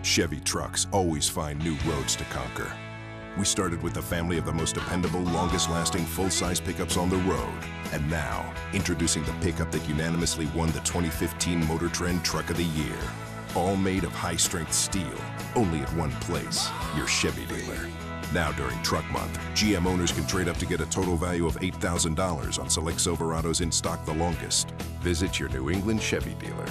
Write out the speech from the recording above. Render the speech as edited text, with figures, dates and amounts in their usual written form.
Chevy trucks always find new roads to conquer. We started with the family of the most dependable, longest-lasting full-size pickups on the road. And now, introducing the pickup that unanimously won the 2015 Motor Trend Truck of the Year. All made of high-strength steel, only at one place, your Chevy dealer. Now during Truck Month, GM owners can trade up to get a total value of $8,000 on select Silverados in stock the longest. Visit your New England Chevy dealer.